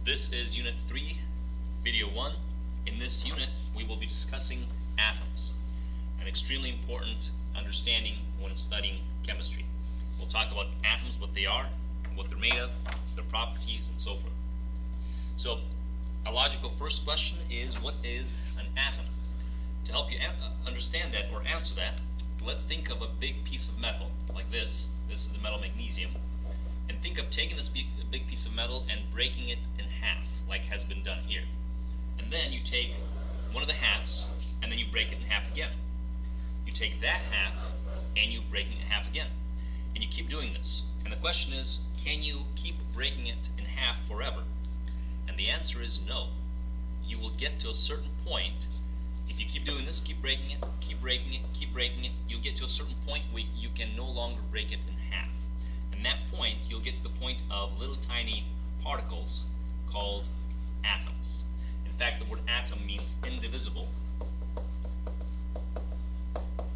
This is Unit 3, Video 1. In this unit, we will be discussing atoms, an extremely important understanding when studying chemistry. We'll talk about atoms, what they are, what they're made of, their properties, and so forth. So, a logical first question is, what is an atom? To help you understand that or answer that, let's think of a big piece of metal, like this. This is the metal magnesium. And think of taking this big piece of metal and breaking it in half, like has been done here. And then you take one of the halves, and then you break it in half again. You take that half, and you break it in half again. And you keep doing this. And the question is, can you keep breaking it in half forever? And the answer is no. You will get to a certain point. If you keep doing this, keep breaking it, keep breaking it, keep breaking it, you'll get to a certain point where you can no longer break it in half. And that point, you'll get to the point of little tiny particles called atoms. In fact, the word atom means indivisible.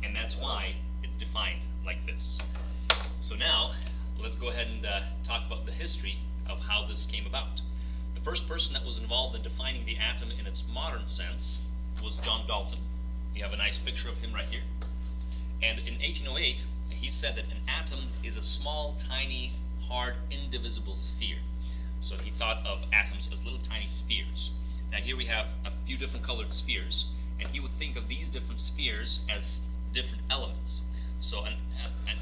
And that's why it's defined like this. So now, let's go ahead and talk about the history of how this came about. The first person that was involved in defining the atom in its modern sense was John Dalton. You have a nice picture of him right here. And in 1808, he said that an atom is a small, tiny, hard, indivisible sphere. So he thought of atoms as little tiny spheres. Now here we have a few different colored spheres, and he would think of these different spheres as different elements. So an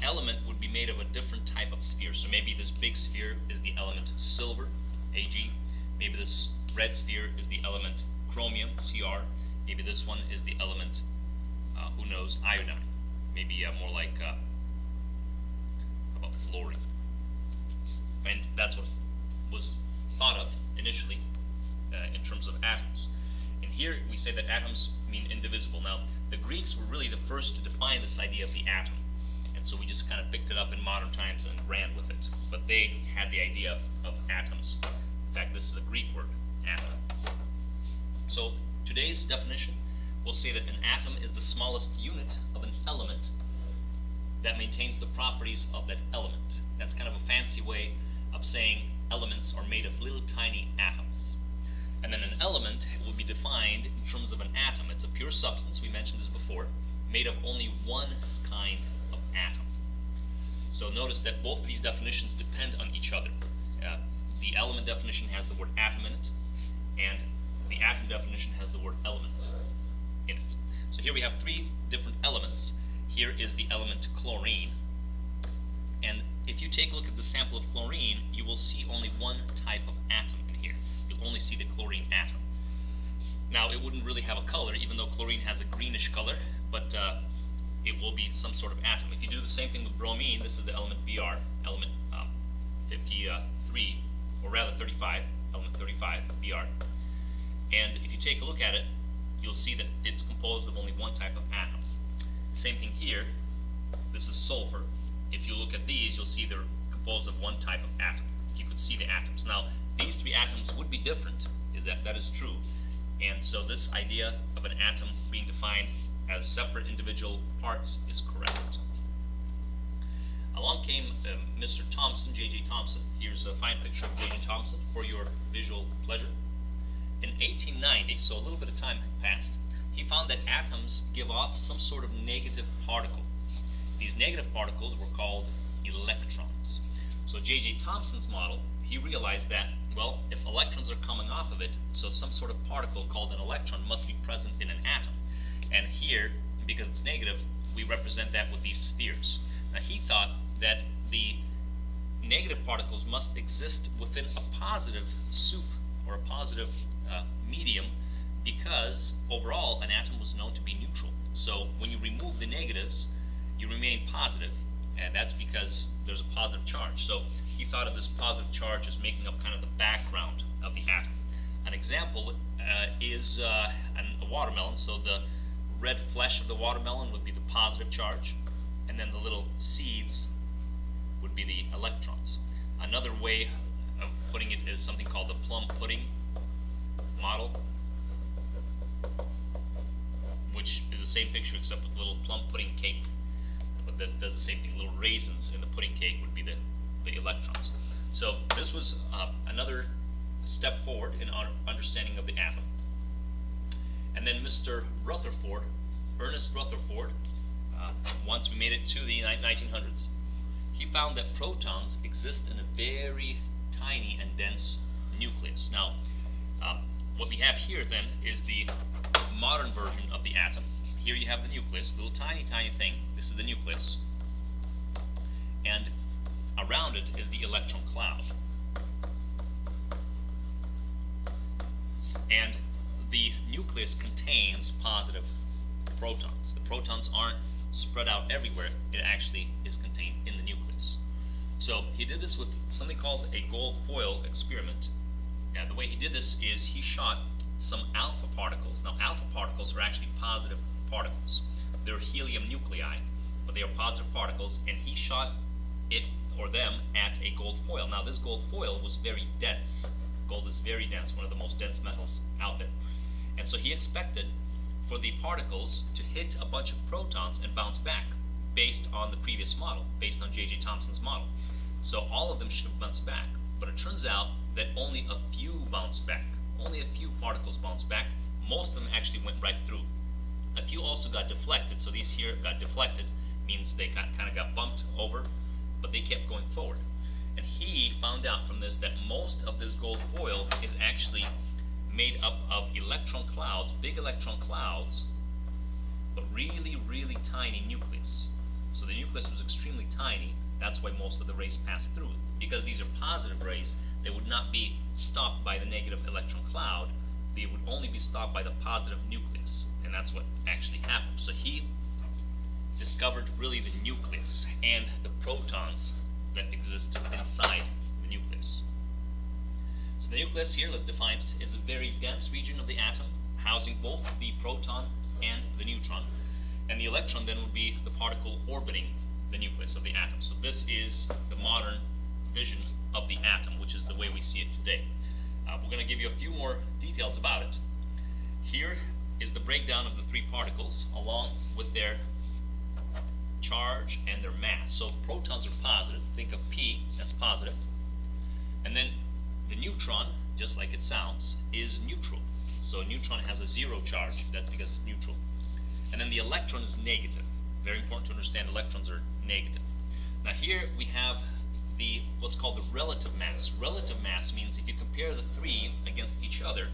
element would be made of a different type of sphere. So maybe this big sphere is the element silver, Ag. Maybe this red sphere is the element chromium, Cr. Maybe this one is the element, who knows, iodine. Maybe more like about fluorine. And that's what was thought of initially in terms of atoms. And here we say that atoms mean indivisible. Now, the Greeks were really the first to define this idea of the atom. And so we just kind of picked it up in modern times and ran with it. But they had the idea of atoms. In fact, this is a Greek word, atom. So today's definition will say that an atom is the smallest unit of an element that maintains the properties of that element. That's kind of a fancy way of saying elements are made of little tiny atoms. And then an element will be defined in terms of an atom. It's a pure substance, we mentioned this before, made of only one kind of atom. So notice that both of these definitions depend on each other. The element definition has the word atom in it, and the atom definition has the word element in it. So here we have three different elements. Here is the element chlorine. And if you take a look at the sample of chlorine, you will see only one type of atom in here. You'll only see the chlorine atom. Now, it wouldn't really have a color, even though chlorine has a greenish color, but it will be some sort of atom. If you do the same thing with bromine, this is the element Br, element 53, or rather 35, element 35, Br. And if you take a look at it, you'll see that it's composed of only one type of atom. Same thing here, this is sulfur. If you look at these, you'll see they're composed of one type of atom, if you could see the atoms. Now, these three atoms would be different, that is true. And so this idea of an atom being defined as separate individual parts is correct. Along came Mr. Thomson, J.J. Thomson. Here's a fine picture of J.J. Thomson for your visual pleasure. In 1890, so a little bit of time had passed, he found that atoms give off some sort of negative particle. These negative particles were called electrons. So J.J. Thomson's model, he realized that, well, if electrons are coming off of it, so some sort of particle called an electron must be present in an atom. And here, because it's negative, we represent that with these spheres. Now he thought that the negative particles must exist within a positive soup or a positive medium, because overall an atom was known to be neutral. So when you remove the negatives, you remain positive, and that's because there's a positive charge. So he thought of this positive charge as making up kind of the background of the atom. An example is a watermelon. So the red flesh of the watermelon would be the positive charge, and then the little seeds would be the electrons. Another way of putting it is something called the plum pudding model, which is the same picture except with a little plum pudding cake. But that does the same thing. Little raisins in the pudding cake would be the electrons. So this was another step forward in our understanding of the atom. And then Mr. Rutherford, Ernest Rutherford, once we made it to the 1900s, he found that protons exist in a very tiny and dense nucleus. Now, what we have here then is the modern version of the atom. Here you have the nucleus, little tiny thing. This is the nucleus. And around it is the electron cloud. And the nucleus contains positive protons. The protons aren't spread out everywhere. It actually is contained in the nucleus. So he did this with something called a gold foil experiment. And the way he did this is he shot some alpha particles. Now, alpha particles are actually positive particles. They're helium nuclei, but they are positive particles, and he shot it or them at a gold foil. Now, this gold foil was very dense. Gold is very dense, one of the most dense metals out there. And so he expected for the particles to hit a bunch of protons and bounce back based on the previous model, based on J.J. Thomson's model. So all of them should have bounced back, but it turns out that only a few bounced back. Only a few particles bounced back. Most of them actually went right through. A few also got deflected, so these here got deflected, means they kind of got bumped over, but they kept going forward. And he found out from this that most of this gold foil is actually made up of electron clouds, big electron clouds, but really, really tiny nucleus. So the nucleus was extremely tiny. That's why most of the rays passed through it. Because these are positive rays, they would not be stopped by the negative electron cloud. They would only be stopped by the positive nucleus. And that's what actually happened. So he discovered really the nucleus and the protons that exist inside the nucleus. So the nucleus here, let's define it, is a very dense region of the atom, housing both the proton and the neutron. And the electron then would be the particle orbiting the nucleus of the atom. So this is the modern vision of the atom, which is the way we see it today. We're going to give you a few more details about it. Here is the breakdown of the three particles along with their charge and their mass. So protons are positive. Think of P as positive. And then the neutron, just like it sounds, is neutral. So a neutron has a zero charge. That's because it's neutral. And then the electron is negative. Very important to understand electrons are negative. Now here we have the what's called the relative mass. Relative mass means if you compare the three against each other,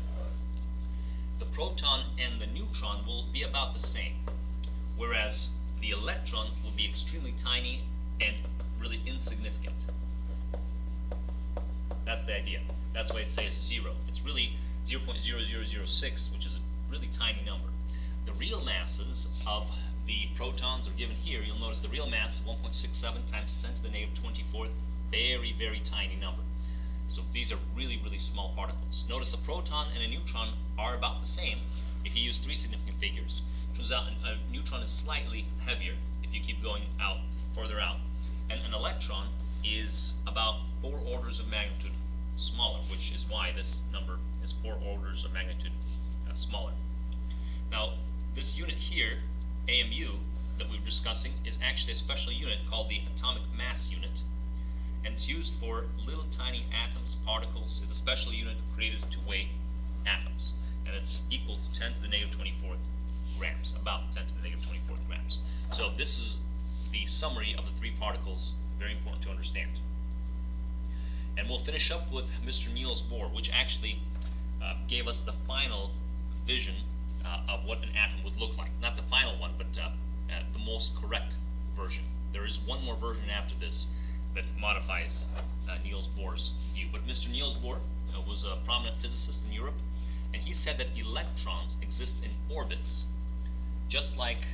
the proton and the neutron will be about the same, whereas the electron will be extremely tiny and really insignificant. That's the idea. That's why it says 0. It's really 0.0006, which is a really tiny number. The real masses of the protons are given here. You'll notice the real mass is 1.67 times 10 to the negative 24th. Very, very tiny number. So these are really, really small particles. Notice a proton and a neutron are about the same if you use three significant figures. Turns out a neutron is slightly heavier if you keep going out further out. And an electron is about 4 orders of magnitude smaller, which is why this number is 4 orders of magnitude smaller. Now, this unit here, AMU, that we were discussing, is actually a special unit called the atomic mass unit. And it's used for little tiny atoms, particles. It's a special unit created to weigh atoms. And it's equal to 10 to the negative 24th grams, about 10 to the negative 24th grams. So this is the summary of the three particles, very important to understand. And we'll finish up with Mr. Niels Bohr, which actually gave us the final vision of what an atom would look like. Not the final one, but the most correct version. There is one more version after this that modifies Niels Bohr's view. But Mr. Niels Bohr was a prominent physicist in Europe, and he said that electrons exist in orbits, just like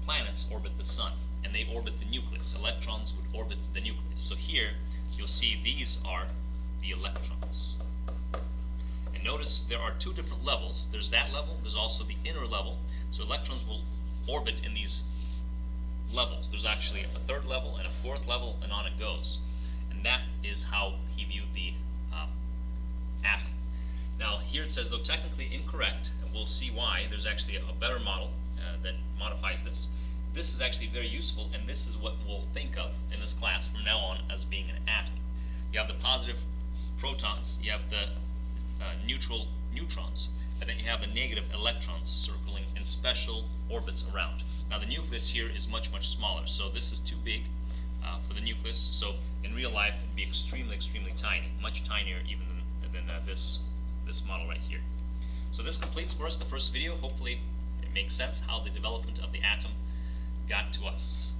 planets orbit the sun, and they orbit the nucleus. Electrons would orbit the nucleus. So here, you'll see these are the electrons. And notice there are two different levels. There's that level, there's also the inner level. So electrons will orbit in these levels. There's actually a third level and a fourth level, and on it goes. And that is how he viewed the atom. Now here it says, though technically incorrect, and we'll see why. There's actually a better model that modifies this. This is actually very useful, and this is what we'll think of in this class from now on as being an atom. You have the positive protons, you have the neutral neutrons, and then you have the negative electrons circling in special orbits around. Now the nucleus here is much smaller, so this is too big for the nucleus. So in real life, it'd be extremely tiny, much tinier even than this model right here. So this completes for us the first video. Hopefully it makes sense how the development of the atom got to us.